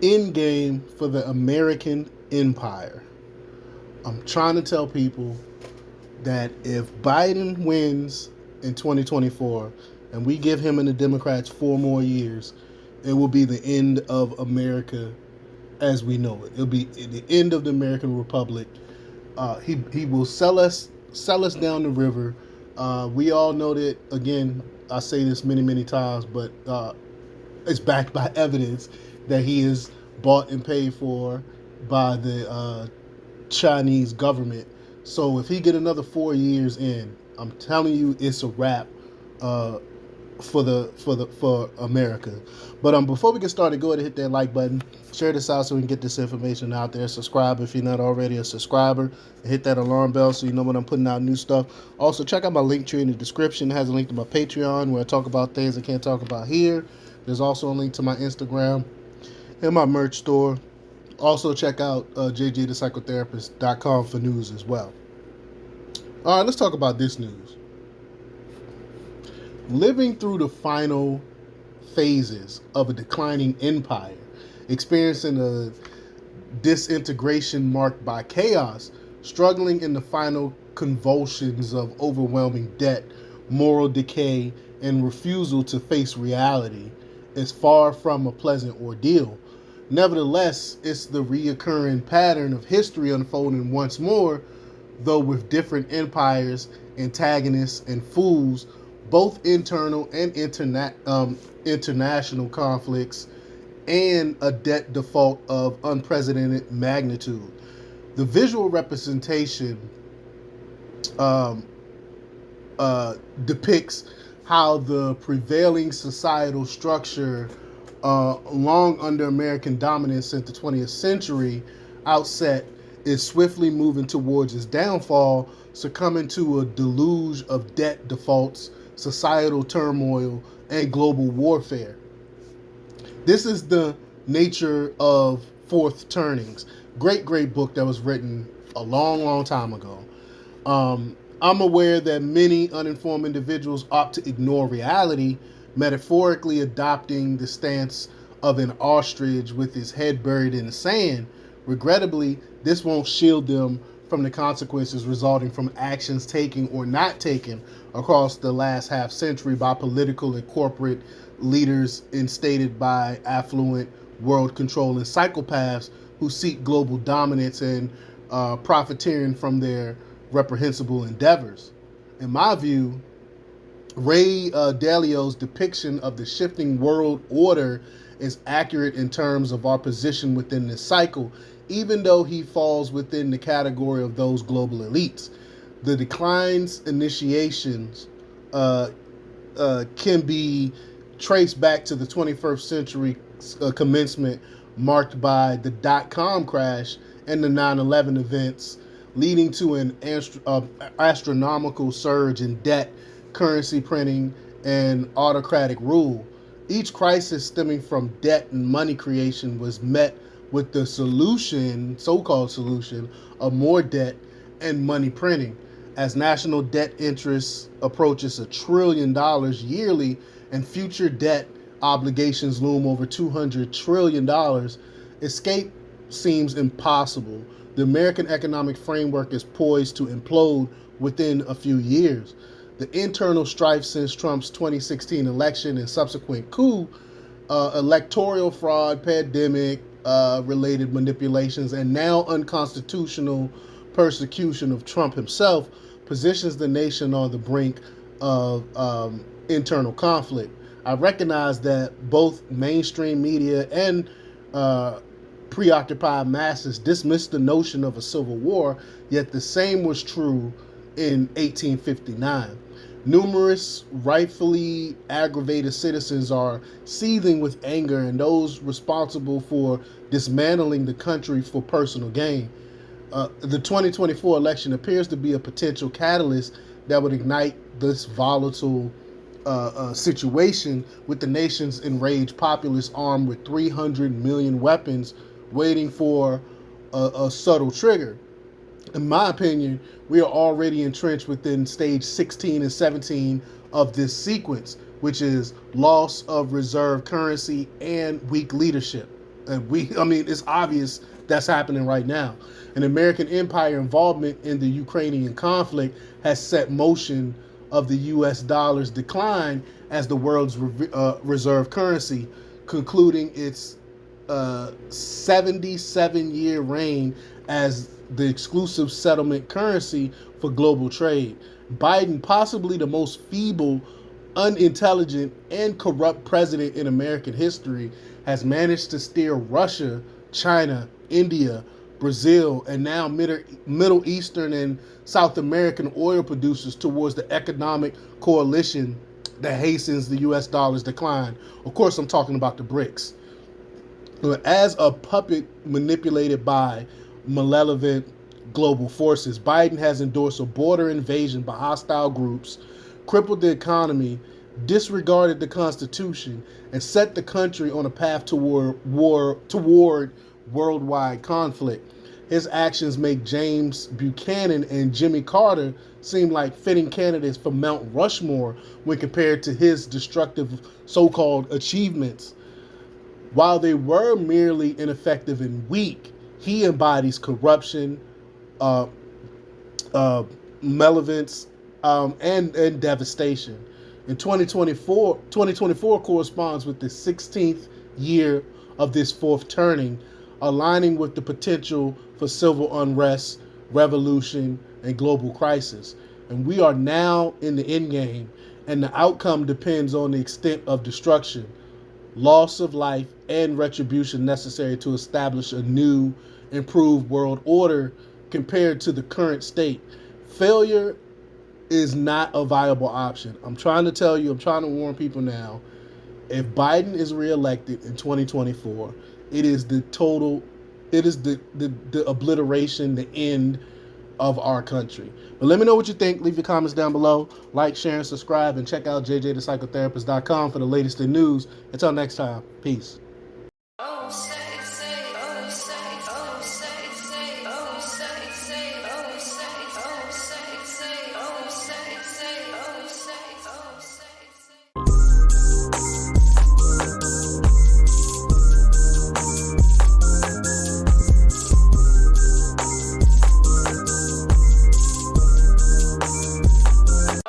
end game for the American empire. I'm trying to tell people that if Biden wins in 2024 and we give him and the Democrats 4 more years, it will be the end of America as we know it. It'll be the end of the American Republic. He will sell us down the river. We all know that. Again, I say this many times, but it's backed by evidence that he is bought and paid for by the Chinese government. So if he get another 4 years in, I'm telling you, it's a wrap uh, for America. But before we get started, go ahead and hit that like button. Share this out so we can get this information out there. Subscribe if you're not already a subscriber. And hit that alarm bell so you know when I'm putting out new stuff. Also, check out my link tree in the description. It has a link to my Patreon where I talk about things I can't talk about here. There's also a link to my Instagram and my merch store. Also, check out jgthepsychotherapist.com for news as well. All right, let's talk about this news. Living through the final phases of a declining empire, experiencing a disintegration marked by chaos, struggling in the final convulsions of overwhelming debt, moral decay, and refusal to face reality, is far from a pleasant ordeal. Nevertheless, it's the reoccurring pattern of history unfolding once more, though with different empires, antagonists, and fools, both internal and international conflicts, and a debt default of unprecedented magnitude. The visual representation um, depicts how the prevailing societal structure, long under American dominance since the 20th century outset, is swiftly moving towards its downfall, succumbing to a deluge of debt defaults, societal turmoil, and global warfare. This is the nature of Fourth Turnings. Great book that was written a long time ago. I'm aware that many uninformed individuals opt to ignore reality, metaphorically adopting the stance of an ostrich with his head buried in the sand. Regrettably, this won't shield them from the consequences resulting from actions taken or not taken across the last half century by political and corporate leaders instated by affluent, world controlling psychopaths who seek global dominance and profiteering from their reprehensible endeavors. In my view, Ray Dalio's depiction of the shifting world order is accurate in terms of our position within this cycle, even though he falls within the category of those global elites. The decline's initiations can be traced back to the 21st century commencement, marked by the dot-com crash and the 9/11 events, leading to an astronomical surge in debt, currency printing, and autocratic rule. Each crisis stemming from debt and money creation was met with the solution, so-called solution, of more debt and money printing. As national debt interest approaches $1 trillion yearly and future debt obligations loom over $200 trillion, escape seems impossible. The American economic framework is poised to implode within a few years. The internal strife since Trump's 2016 election and subsequent coup, electoral fraud, pandemic related manipulations, and now unconstitutional persecution of Trump himself positions the nation on the brink of internal conflict. I recognize that both mainstream media and preoccupied masses dismissed the notion of a civil war, yet the same was true in 1859. Numerous rightfully aggravated citizens are seething with anger, and those responsible for dismantling the country for personal gain. The 2024 election appears to be a potential catalyst that would ignite this volatile situation, with the nation's enraged populace armed with 300 million weapons waiting for a subtle trigger. In my opinion, we are already entrenched within stage 16 and 17 of this sequence, which is loss of reserve currency and weak leadership. I mean, it's obvious that's happening right now. And American empire involvement in the Ukrainian conflict has set motion of the U.S. dollar's decline as the world's reserve currency, concluding its 77-year reign as the exclusive settlement currency for global trade. Biden, possibly the most feeble, unintelligent, and corrupt president in American history, has managed to steer Russia, China, India, Brazil, and now Middle Eastern and South American oil producers towards the economic coalition that hastens the U.S. dollar's decline. Of course, I'm talking about the BRICS. As a puppet manipulated by malevolent global forces, Biden has endorsed a border invasion by hostile groups, crippled the economy, disregarded the Constitution, and set the country on a path toward worldwide conflict. His actions make James Buchanan and Jimmy Carter seem like fitting candidates for Mount Rushmore when compared to his destructive so-called achievements. While they were merely ineffective and weak, he embodies corruption, uh, malevolence, and devastation. In 2024 corresponds with the 16th year of this fourth turning, aligning with the potential for civil unrest, revolution, and global crisis. And we are now in the end game, and the outcome depends on the extent of destruction, loss of life, and retribution necessary to establish a new, improved world order compared to the current state. Failure is not a viable option. I'm trying to tell you, I'm trying to warn people now. If Biden is reelected in 2024, it is the obliteration, the end of our country. But let me know what you think. Leave your comments down below. Like, share, and subscribe, and check out jjthepsychotherapist.com for the latest in news. Until next time, peace.